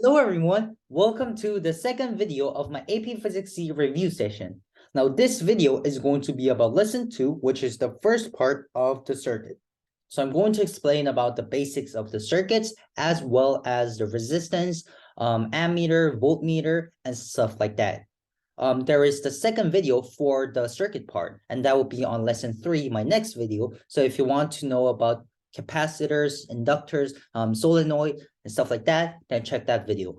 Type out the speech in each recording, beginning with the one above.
Hello everyone, welcome to the second video of my AP Physics C review session. Now this video is going to be about lesson 2, which is the first part of the circuit. So I'm going to explain about the basics of the circuits as well as the resistance, ammeter, voltmeter, and stuff like that. There is the second video for the circuit part, and that will be on lesson 3, my next video. So if you want to know about capacitors, inductors, solenoid, and stuff like that, then check that video.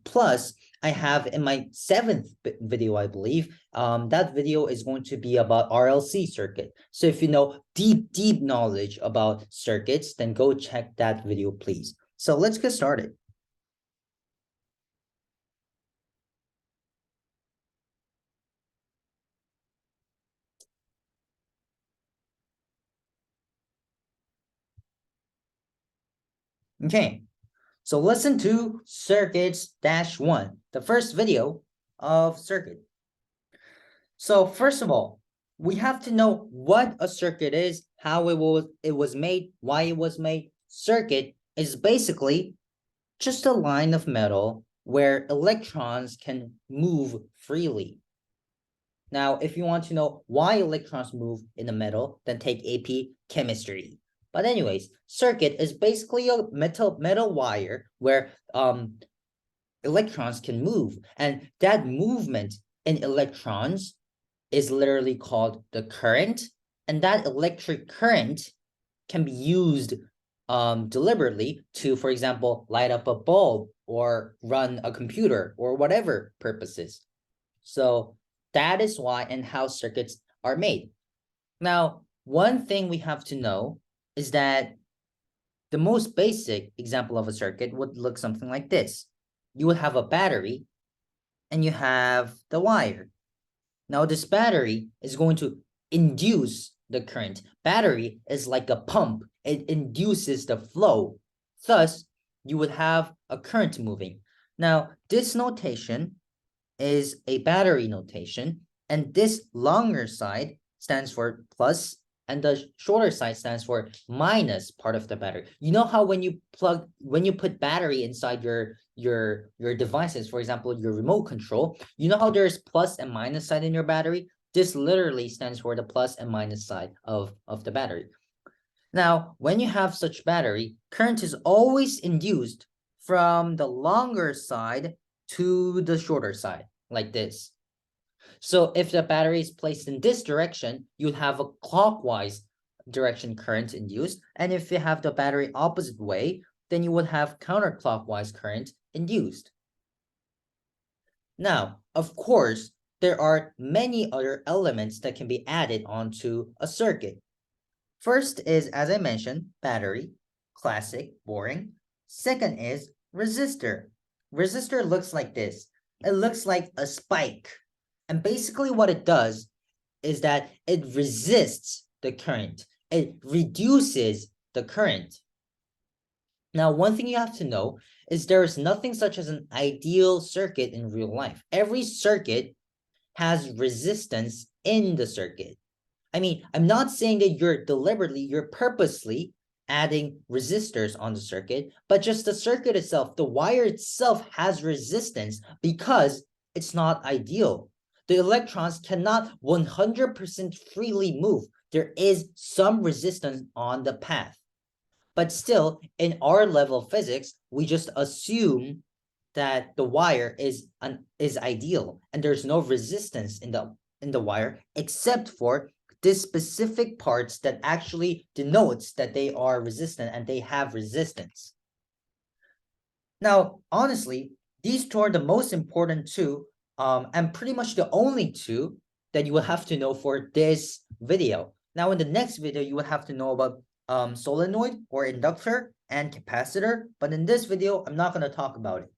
Plus, I have in my 7th video, I believe, that video is going to be about RLC circuit. So if you know deep knowledge about circuits, then go check that video, please. So let's get started. Okay, so lesson 2, circuits-1, the first video of circuit. So first of all, we have to know what a circuit is, how it was made, why it was made. Circuit is basically just a line of metal where electrons can move freely. Now, if you want to know why electrons move in a metal, then take AP chemistry. But anyways, circuit is basically a metal wire where electrons can move, and that movement in electrons is literally called the current, and that electric current can be used deliberately to, for example, light up a bulb or run a computer or whatever purposes. So that is why and how circuits are made. Now, one thing we have to know is that the most basic example of a circuit would look something like this. You would have a battery and you have the wire. Now, this battery is going to induce the current. Battery is like a pump. It induces the flow. Thus, you would have a current moving. Now, this notation is a battery notation, and this longer side stands for plus, and the shorter side stands for minus part of the battery. You know how when you put battery inside your devices, for example, your remote control, you know how there's plus and minus side in your battery? This literally stands for the plus and minus side of the battery. Now, when you have such battery, current is always induced from the longer side to the shorter side, like this. So if the battery is placed in this direction, you'd have a clockwise direction current induced. And if you have the battery opposite way, then you would have counterclockwise current induced. Now, of course, there are many other elements that can be added onto a circuit. First is, as I mentioned, battery, classic, boring. Second is resistor. Resistor looks like this. It looks like a spike. And basically what it does is that it resists the current. It reduces the current. Now, one thing you have to know is there is nothing such as an ideal circuit in real life. Every circuit has resistance in the circuit. I mean, I'm not saying that you're purposely adding resistors on the circuit, but just the circuit itself, the wire itself has resistance because it's not ideal. The electrons cannot 100% freely move. There is some resistance on the path. But still, in our level of physics, we just assume that the wire is ideal and there's no resistance in the wire except for this specific parts that actually denotes that they are resistant and they have resistance. Now, honestly, these two are the most important two, and pretty much the only two that you will have to know for this video. Now, in the next video, you will have to know about solenoid or inductor and capacitor, but in this video, I'm not going to talk about it.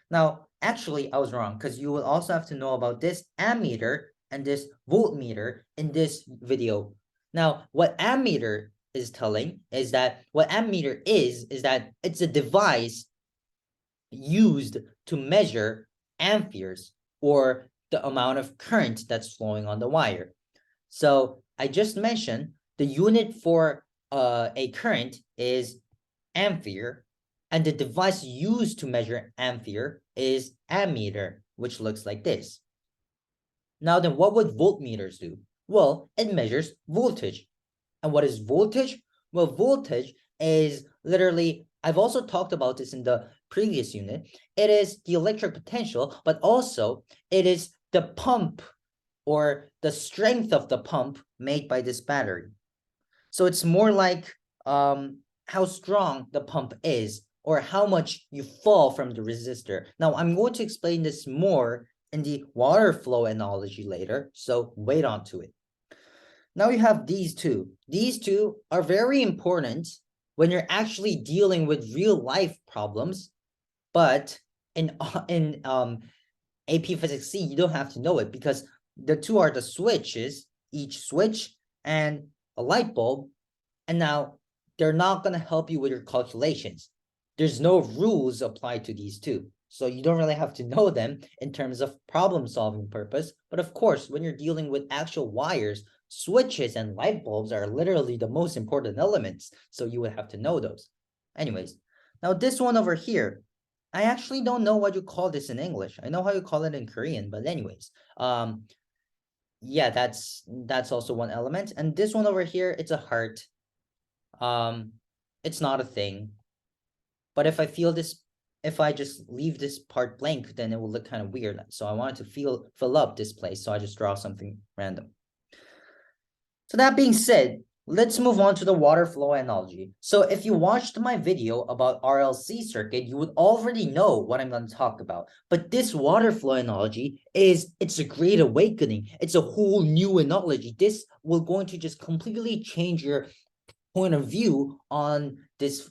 Now, actually, I was wrong because you will also have to know about this ammeter and this voltmeter in this video. Now, what ammeter is telling is that what ammeter is that it's a device used to measure amperes or the amount of current that's flowing on the wire. So I just mentioned the unit for a current is ampere, And the device used to measure ampere is ammeter, which looks like this. Now then, what would voltmeters do? Well, it measures voltage. And what is voltage? Well, voltage is literally, I've also talked about this in the previous unit. It is the electric potential, but also it is the pump or the strength of the pump made by this battery. So it's more like how strong the pump is or how much you fall from the resistor. Now, I'm going to explain this more in the water flow analogy later, so wait on to it. Now you have these two. These two are very important when you're actually dealing with real life problems, but in AP Physics C, you don't have to know it because the two are the switches, each switch and a light bulb, and now they're not going to help you with your calculations. There's no rules applied to these two. So you don't really have to know them in terms of problem solving purpose. But of course, when you're dealing with actual wires, switches and light bulbs are literally the most important elements. So you would have to know those. Anyways, now this one over here, I actually don't know what you call this in English. I know how you call it in Korean, but anyways, yeah, that's also one element. And this one over here, it's a heart. It's not a thing. But if I just leave this part blank, then it will look kind of weird. So I wanted to fill up this place. So I just draw something random. So that being said, let's move on to the water flow analogy. So if you watched my video about RLC circuit, you would already know what I'm going to talk about. But this water flow analogy it's a great awakening. It's a whole new analogy. This will going to just completely change your point of view on this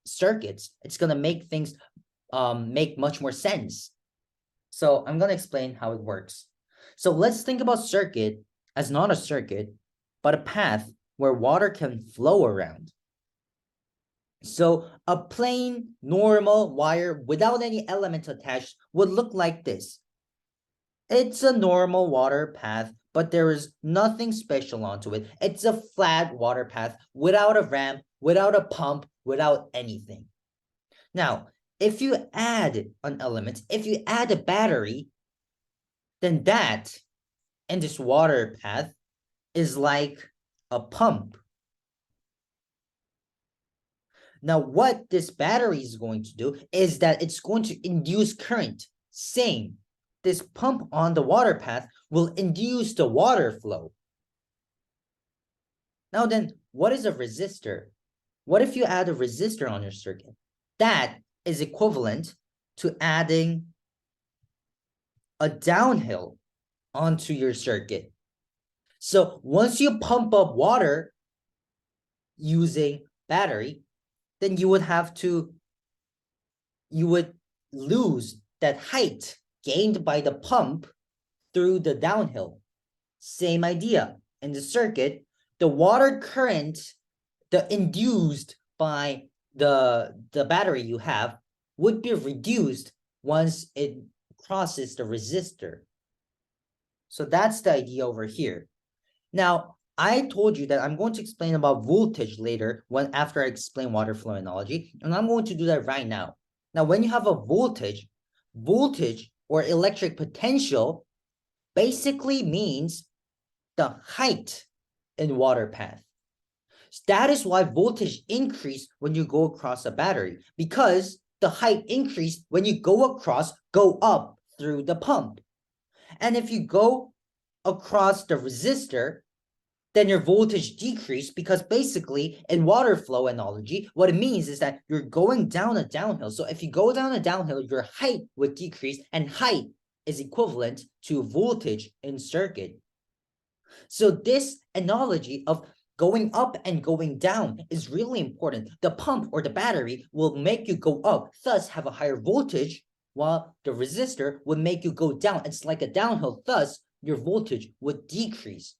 circuits. It's going to make things make much more sense. So I'm going to explain how it works. So let's think about circuit as not a circuit, but a path where water can flow around. So a plain, normal wire without any element attached would look like this. It's a normal water path, but there is nothing special onto it. It's a flat water path without a ramp, without a pump, without anything. Now, if you add an element, if you add a battery, then that in this water path is like a pump. Now, what this battery is going to do is that it's going to induce current. Same. This pump on the water path will induce the water flow. Now then, what is a resistor? What if you add a resistor on your circuit? That is equivalent to adding a downhill onto your circuit. So once you pump up water using battery, then you would lose that height gained by the pump through the downhill. Same idea. In the circuit, the water current, the induced by the battery you have, would be reduced once it crosses the resistor. So that's the idea over here. Now, I told you that I'm going to explain about voltage later after I explain water flow analogy, and I'm going to do that right now. Now, when you have a voltage or electric potential basically means the height in water path. That is why voltage increase when you go across a battery, because the height increase when you go up through the pump. And if you go across the resistor, then your voltage decrease, because basically in water flow analogy, what it means is that you're going down a downhill. So if you go down a downhill, your height would decrease, and height is equivalent to voltage in circuit. So this analogy of going up and going down is really important. The pump or the battery will make you go up, thus have a higher voltage, while the resistor would make you go down. It's like a downhill, thus your voltage would decrease.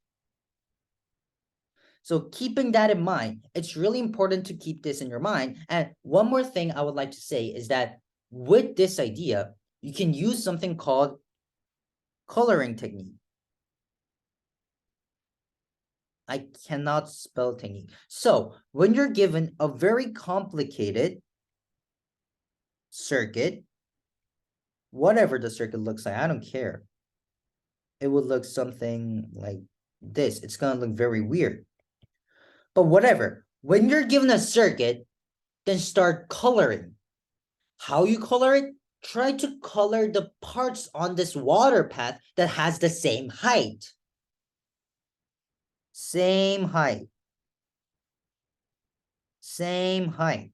So keeping that in mind, it's really important to keep this in your mind. And one more thing I would like to say is that with this idea, you can use something called coloring technique. I cannot spell technique. So when you're given a very complicated circuit, whatever the circuit looks like, I don't care. It would look something like this. It's gonna look very weird. But whatever, when you're given a circuit, then start coloring. How you color it? Try to color the parts on this water path that has the same height. Same height. Same height.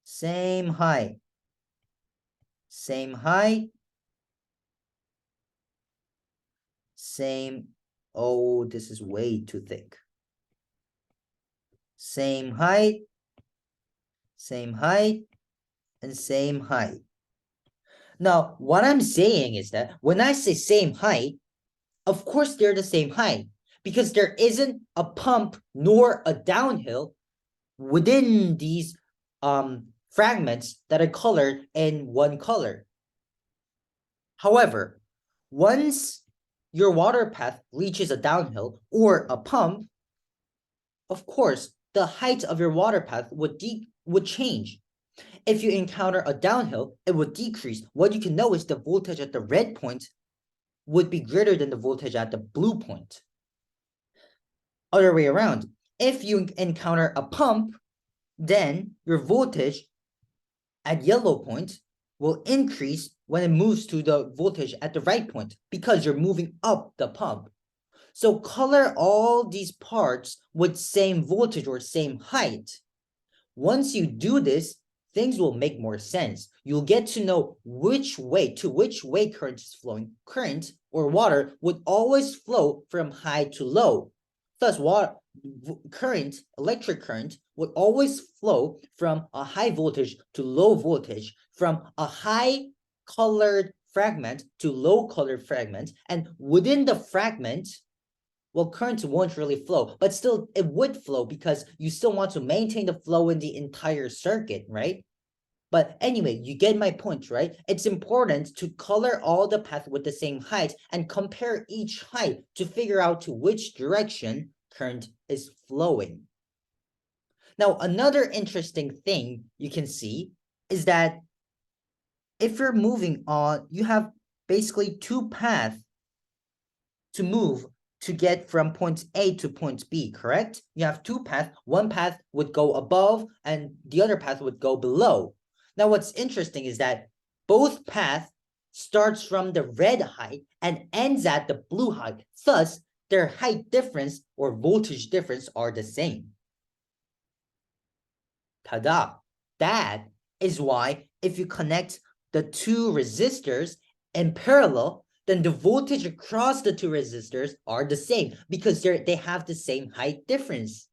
Same height. Same height. Same. Oh, this is way too thick. Same height. Same height. And same height. Now, what I'm saying is that when I say same height, of course they're the same height because there isn't a pump nor a downhill within these fragments that are colored in one color. However, once your water path reaches a downhill or a pump, of course, the height of your water path would change. If you encounter a downhill, it would decrease. What you can know is the voltage at the red point would be greater than the voltage at the blue point. Other way around, if you encounter a pump, then your voltage at yellow point will increase when it moves to the voltage at the right point because you're moving up the pump. So color all these parts with same voltage or same height. Once you do this, things will make more sense. You'll get to know which way current is flowing. Current or water would always flow from high to low. Thus, electric current would always flow from a high voltage to low voltage, from a high colored fragment to low colored fragment, and within the fragment, well, currents won't really flow, but still it would flow because you still want to maintain the flow in the entire circuit, right? But anyway, you get my point, right? It's important to color all the path with the same height and compare each height to figure out to which direction current is flowing. Now, another interesting thing you can see is that if you're moving on, you have basically two paths to move to get from point A to point B, correct? You have two paths. One path would go above and the other path would go below. Now, what's interesting is that both paths starts from the red height and ends at the blue height. Thus, their height difference or voltage difference are the same. Ta-da! That is why if you connect the two resistors in parallel, then the voltage across the two resistors are the same because they have the same height difference.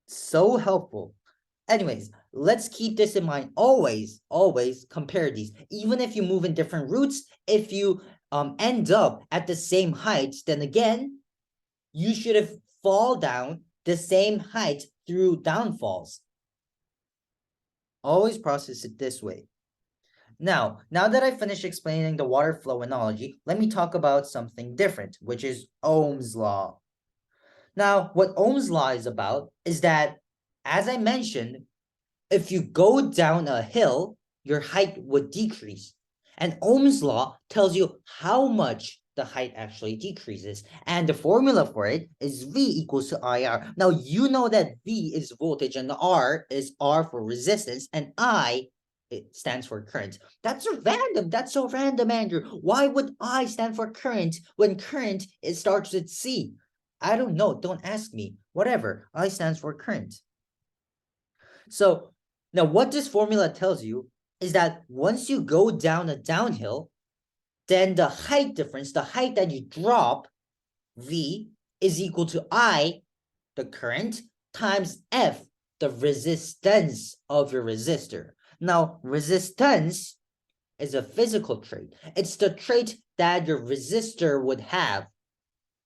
So helpful. Anyways, let's keep this in mind. Always compare these. Even if you move in different routes, if you end up at the same height, then again, you should have fall down the same height through downfalls. Always process it this way. Now that I finished explaining the water flow analogy, let me talk about something different, which is Ohm's law. Now, what Ohm's law is about is that, as I mentioned, if you go down a hill, your height would decrease. And Ohm's law tells you how much the height actually decreases. And the formula for it is V equals to IR. Now, you know that V is voltage and R is R for resistance and I, it stands for current. That's so random, Andrew. Why would I stand for current when current it starts with C? I don't know. Don't ask me. Whatever. I stands for current. So now what this formula tells you is that once you go down a downhill, then the height difference, the height that you drop, V, is equal to I, the current, times F, the resistance of your resistor. Now, resistance is a physical trait. It's the trait that your resistor would have.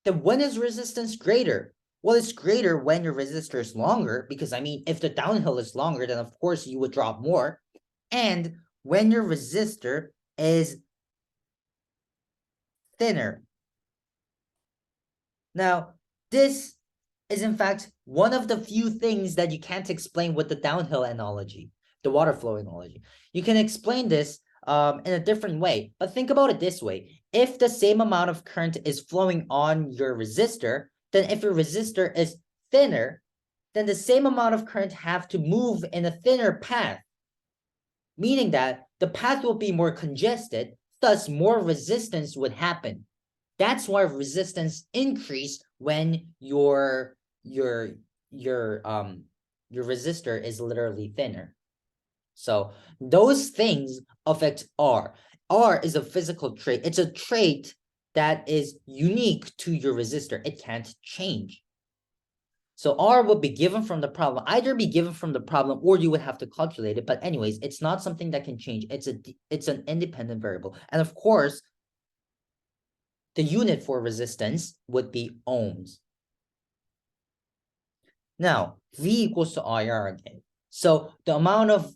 Then when is resistance greater? Well, it's greater when your resistor is longer, because I mean, if the downhill is longer, then of course you would drop more. And when your resistor is thinner. Now, this is in fact one of the few things that you can't explain with the downhill analogy, the water flow analogy. You can explain this in a different way, but think about it this way. If the same amount of current is flowing on your resistor, then if your resistor is thinner, then the same amount of current have to move in a thinner path, meaning that the path will be more congested, thus more resistance would happen. That's why resistance increase when your resistor is literally thinner. So those things affect R. R is a physical trait. It's a trait that is unique to your resistor. It can't change. So R would be given from the problem, either be given from the problem or you would have to calculate it. But anyways, it's not something that can change. It's an independent variable. And of course, the unit for resistance would be ohms. Now, V equals to IR again. So the amount of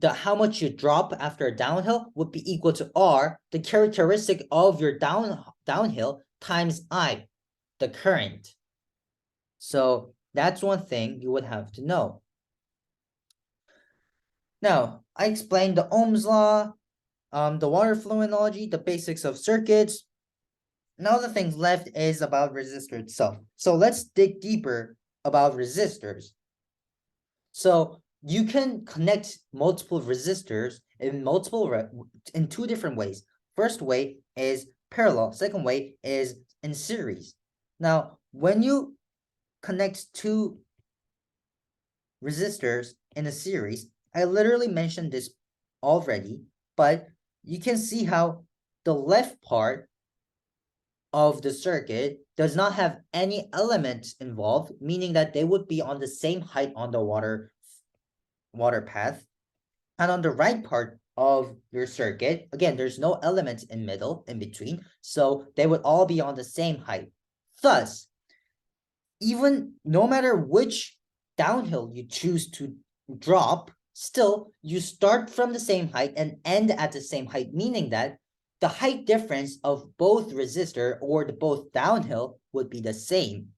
how much you drop after a downhill would be equal to R, the characteristic of your downhill times I, the current. So that's one thing you would have to know. Now, I explained the Ohm's law, the water flow analogy, the basics of circuits. Now the things left is about resistor itself. So let's dig deeper about resistors. So you can connect multiple resistors in two different ways. First way is parallel. Second way is in series. Now, when you connect two resistors in a series, I literally mentioned this already, but you can see how the left part of the circuit does not have any elements involved, meaning that they would be on the same height on the water path. And on the right part of your circuit, again, there's no elements in between, so they would all be on the same height. Thus, even no matter which downhill you choose to drop, still you start from the same height and end at the same height, meaning that the height difference of both resistor or the both downhill would be the same.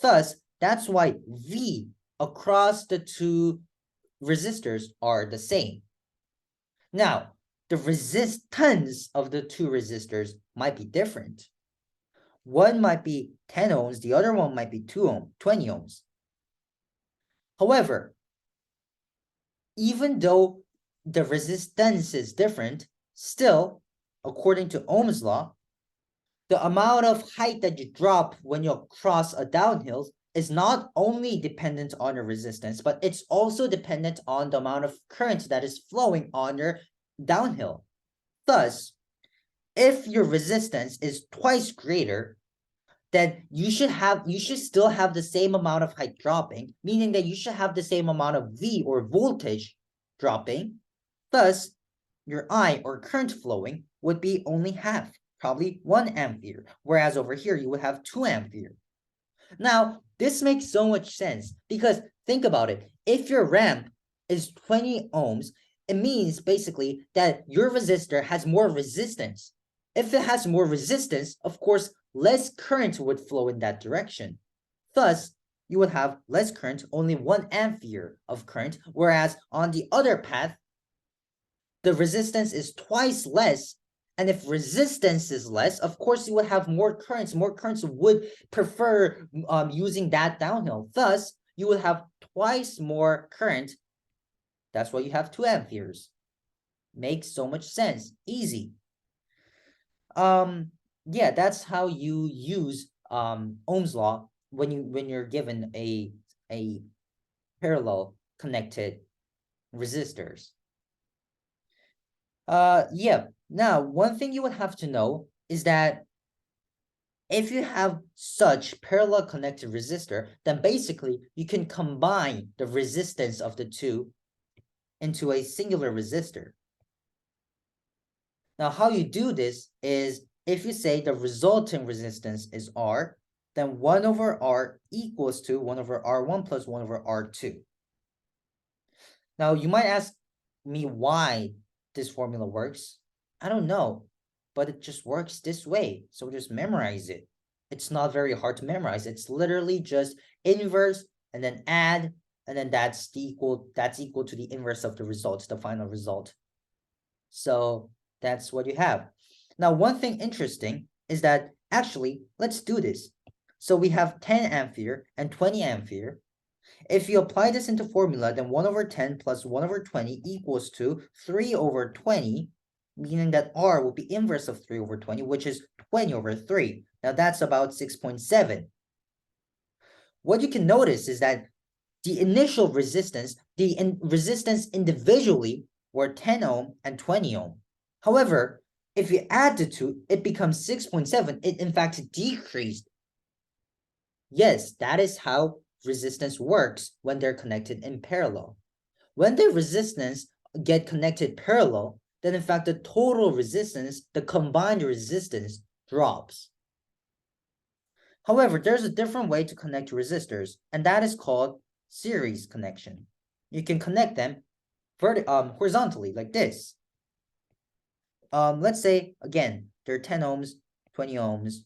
Thus, that's why V across the two resistors are the same. Now, the resistance of the two resistors might be different. One might be 10 ohms, the other one might be 20 ohms. However, even though the resistance is different, still, according to Ohm's law, the amount of height that you drop when you cross a downhill is not only dependent on your resistance, but it's also dependent on the amount of current that is flowing on your downhill. Thus, if your resistance is twice greater, then you should still have the same amount of height dropping, meaning that you should have the same amount of V or voltage dropping. Thus, your I or current flowing would be only half, probably 1 ampere, whereas over here you would have 2 ampere. Now, this makes so much sense because think about it. If your ramp is 20 ohms, it means basically that your resistor has more resistance. If it has more resistance, of course, less current would flow in that direction. Thus, you would have less current, only 1 ampere of current, whereas on the other path, the resistance is twice less. And if resistance is less, of course, you would have more currents. More currents would prefer using that downhill. Thus, you would have twice more current. That's why you have 2 amperes. Makes so much sense. Easy. Yeah, that's how you use Ohm's law when you're given a parallel connected resistors. Yeah. Now, one thing you would have to know is that if you have such parallel connected resistor, then basically you can combine the resistance of the two into a singular resistor. Now, how you do this is if you say the resulting resistance is R, then 1 over R equals to 1 over R1 plus 1 over R2. Now, you might ask me why this formula works. I don't know, but it just works this way. So just memorize it. It's not very hard to memorize. It's literally just inverse and then add, and then that's equal to the inverse of the result, the final result. So that's what you have. Now, one thing interesting is that actually, let's do this. So we have 10 ampere and 20 ampere. If you apply this into formula, then 1 over 10 plus 1 over 20 equals to 3 over 20, meaning that R will be inverse of 3 over 20, which is 20 over 3. Now that's about 6.7. What you can notice is that the initial resistance, resistance individually were 10 ohm and 20 ohm. However, if you add the two, it becomes 6.7. It in fact decreased. Yes, that is how resistance works when they're connected in parallel. When the resistance get connected parallel, then in fact the total resistance, the combined resistance drops. However, there's a different way to connect resistors, and that is called series connection. You can connect them horizontally like this. Let's say again, they're 10 ohms, 20 ohms.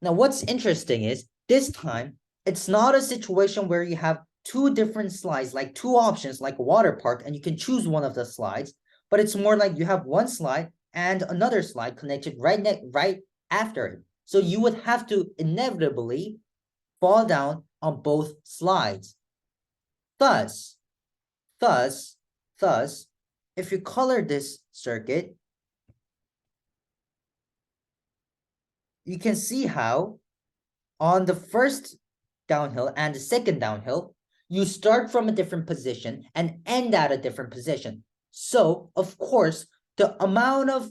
Now, what's interesting is this time it's not a situation where you have two different slides, like two options, like a water park, and you can choose one of the slides, but it's more like you have one slide and another slide connected right after it. So you would have to inevitably fall down on both slides. Thus, if you color this circuit, you can see how on the first downhill and the second downhill, you start from a different position and end at a different position. So, of course, the amount of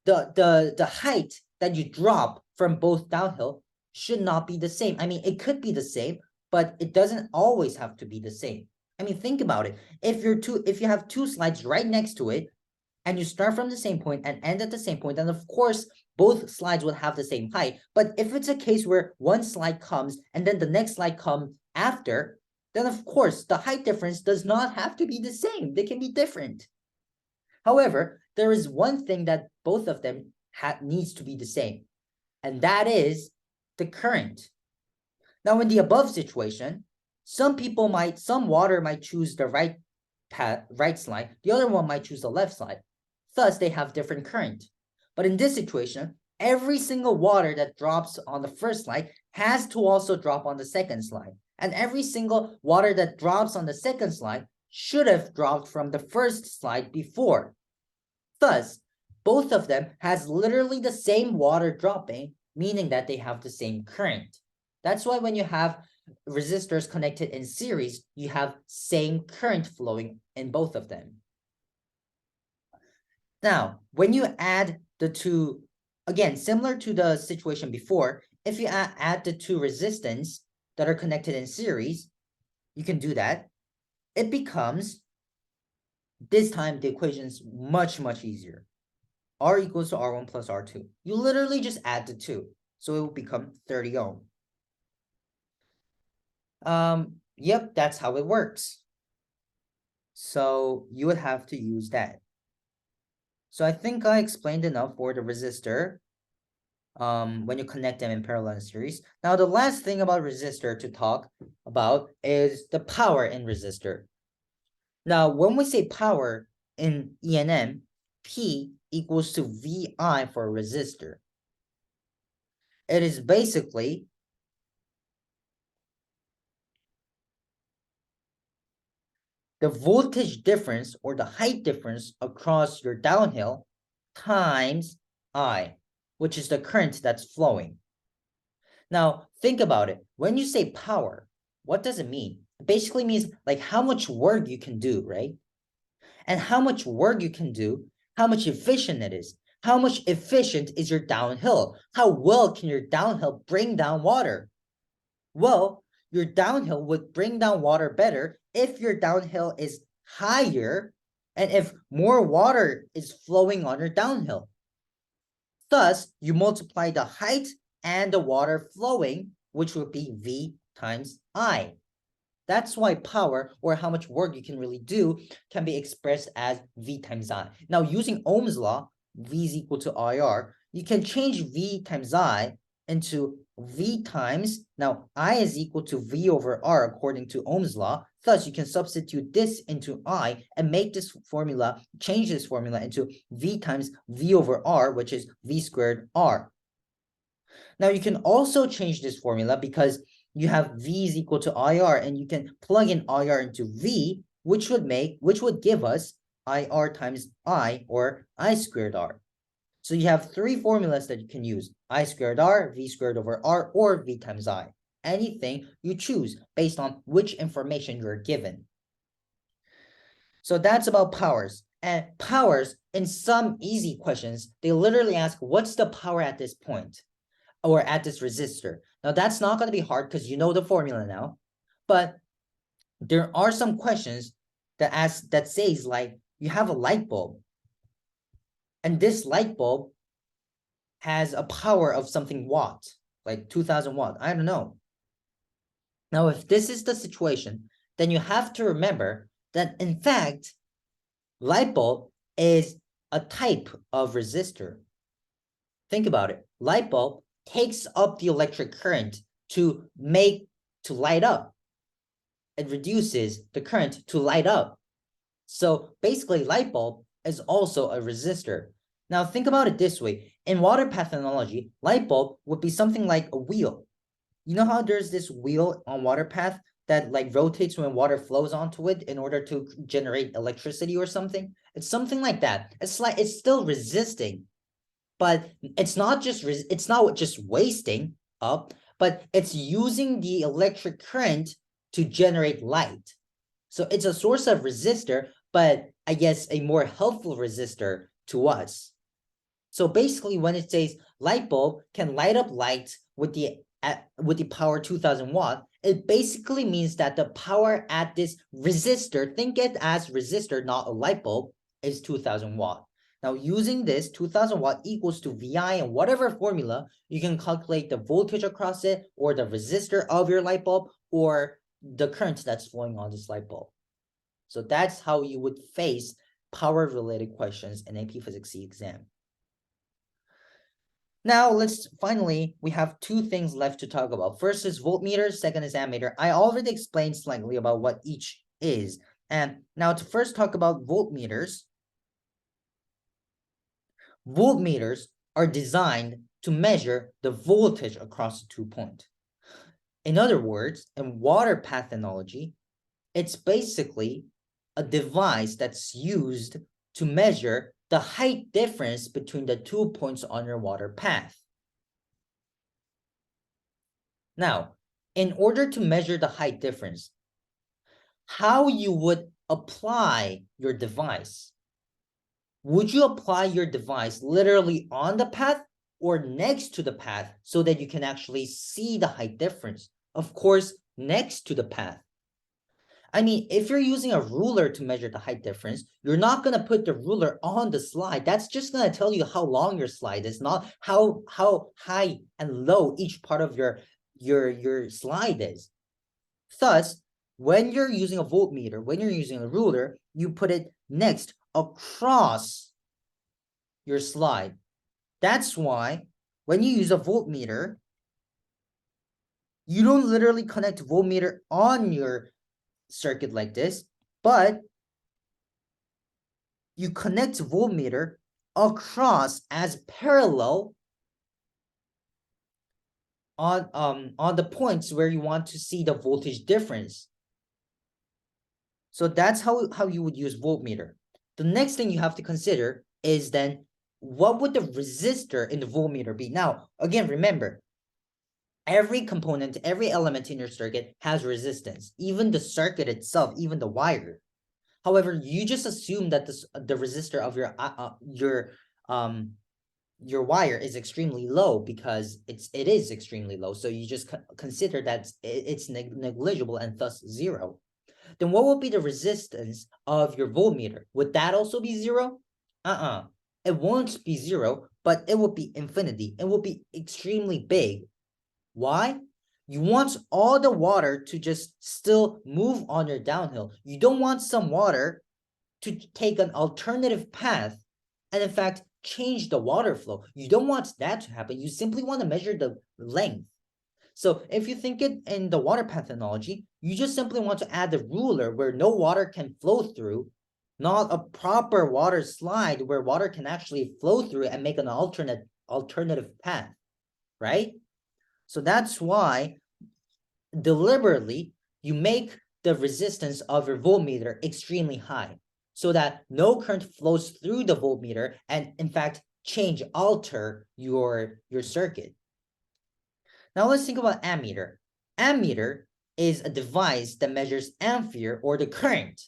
the height that you drop from both downhill should not be the same. I mean, it could be the same, but it doesn't always have to be the same. I mean, think about it. If you have two slides right next to it, and you start from the same point and end at the same point, then of course both slides will have the same height. But if it's a case where one slide comes and then the next slide comes after, then of course the height difference does not have to be the same. They can be different. However, there is one thing that both of them needs to be the same, and that is the current. Now, in the above situation, some water might choose the right slide, the other one might choose the left side. Thus, they have different current. But in this situation, every single water that drops on the first slide has to also drop on the second slide. And every single water that drops on the second slide should have dropped from the first slide before. Thus, both of them has literally the same water dropping, meaning that they have the same current. That's why when you have resistors connected in series, you have same current flowing in both of them. Now, when you add the two, again, similar to the situation before, if you add the two resistance that are connected in series, you can do that. It becomes, this time the equation is much, much easier. R equals to R1 plus R2. You literally just add the two. So it will become 30 ohm. Yep, that's how it works. So you would have to use that. So I think I explained enough for the resistor when you connect them in parallel series. Now, the last thing about resistor to talk about is the power in resistor. Now, when we say power in E&M, P equals to VI for a resistor. It is basically the voltage difference or the height difference across your downhill times I, which is the current that's flowing. Now, think about it. When you say power, what does it mean? It basically means like how much work you can do, right? And how much work you can do, how much efficient it is. How much efficient is your downhill? How well can your downhill bring down water? Well, your downhill would bring down water better if your downhill is higher and if more water is flowing on your downhill. Thus, you multiply the height and the water flowing, which would be V times I. That's why power, or how much work you can really do, can be expressed as V times I. Now, using Ohm's law, V is equal to IR, you can change V times I into V times, now I is equal to V over R according to Ohm's law. Thus, you can substitute this into I and make this formula, change this formula into V times V over R, which is V squared R. Now, you can also change this formula because you have V is equal to IR, and you can plug in IR into V, which would give us IR times I, or I squared R. So you have three formulas that you can use: I squared R, V squared over R, or V times I. Anything you choose based on which information you're given. So that's about powers. And powers, in some easy questions, they literally ask, what's the power at this point? Or at this resistor. Now, that's not going to be hard because you know the formula now. But there are some questions that says, like, you have a light bulb, and this light bulb has a power of something watt, like 2000 watt. I don't know. Now, if this is the situation, then you have to remember that, in fact, light bulb is a type of resistor. Think about it. Light bulb takes up the electric current to light up. It reduces the current to light up. So basically, light bulb is also a resistor. Now think about it this way. In water path analogy, light bulb would be something like a wheel. You know how there's this wheel on water path that like rotates when water flows onto it in order to generate electricity or something? It's something like that. It's still resisting, but it's not just wasting up, but it's using the electric current to generate light. So it's a source of resistor, but I guess a more helpful resistor to us. So basically, when it says light bulb can light up light with the power 2000 watt, it basically means that the power at this resistor, think it as resistor, not a light bulb, is 2000 watt. Now, using this 2000 watt equals to VI and whatever formula, you can calculate the voltage across it, or the resistor of your light bulb, or the current that's flowing on this light bulb. So that's how you would face power-related questions in AP Physics C exam. Now, we have two things left to talk about. First is voltmeter, second is ammeter. I already explained slightly about what each is. And now to first talk about voltmeters. Voltmeters are designed to measure the voltage across a 2-point. In other words, in water path analogy, it's basically a device that's used to measure the height difference between the 2 points on your water path. Now, in order to measure the height difference, how you would apply your device? Would you apply your device literally on the path or next to the path so that you can actually see the height difference? Of course, next to the path. I mean, if you're using a ruler to measure the height difference, you're not going to put the ruler on the slide. That's just going to tell you how long your slide is, not how high and low each part of your slide is. Thus, when you're using a voltmeter, when you're using a ruler, you put it next across your slide. That's why when you use a voltmeter, you don't literally connect voltmeter on your circuit like this, but you connect voltmeter across as parallel on the points where you want to see the voltage difference. So that's how you would use voltmeter. The next thing you have to consider is then, what would the resistor in the voltmeter be? Now, again, remember, every component, every element in your circuit has resistance, even the circuit itself, even the wire. However, you just assume that the resistor of your wire is extremely low because it is extremely low. So you just consider that it's negligible and thus zero. Then what will be the resistance of your voltmeter? Would that also be zero? It won't be zero, but it will be infinity. It will be extremely big. Why? You want all the water to just still move on your downhill. You don't want some water to take an alternative path and in fact change the water flow. You don't want that to happen. You simply want to measure the length. So if you think it in the water path analogy, you just simply want to add the ruler where no water can flow through, not a proper water slide where water can actually flow through and make an alternative path, right? So that's why deliberately you make the resistance of your voltmeter extremely high so that no current flows through the voltmeter and in fact alter your circuit. Now let's think about ammeter. Ammeter is a device that measures ampere or the current.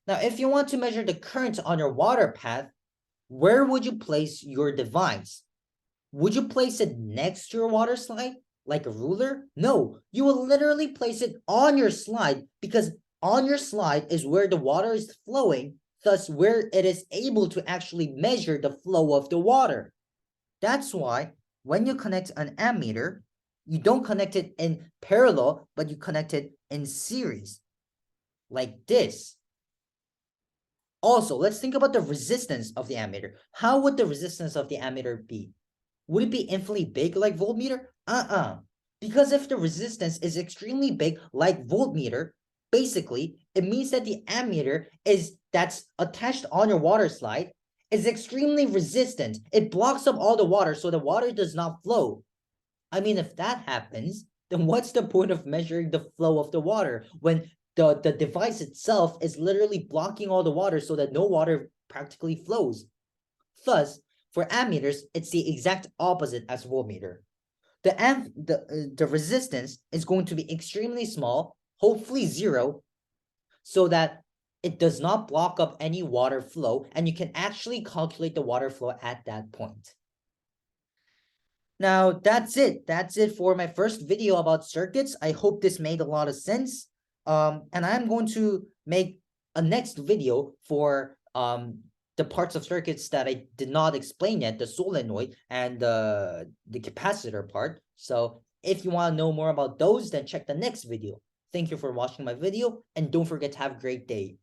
Now, if you want to measure the current on your water path, where would you place your device? Would you place it next to your water slide like a ruler? No, you will literally place it on your slide because on your slide is where the water is flowing, thus where it is able to actually measure the flow of the water. That's why when you connect an ammeter, you don't connect it in parallel, but you connect it in series, like this. Also, let's think about the resistance of the ammeter. How would the resistance of the ammeter be? Would it be infinitely big like voltmeter? Because if the resistance is extremely big like voltmeter, basically, it means that the ammeter that's attached on your water slide is extremely resistant. It blocks up all the water so the water does not flow. I mean, if that happens, then what's the point of measuring the flow of the water when the device itself is literally blocking all the water so that no water practically flows? Thus, for ammeters, it's the exact opposite as voltmeter. The resistance is going to be extremely small, hopefully zero, so that it does not block up any water flow, and you can actually calculate the water flow at that point. Now, that's it. That's it for my first video about circuits. I hope this made a lot of sense. And I'm going to make a next video for the parts of circuits that I did not explain yet, the solenoid and the capacitor part. So if you want to know more about those, then check the next video. Thank you for watching my video, and don't forget to have a great day.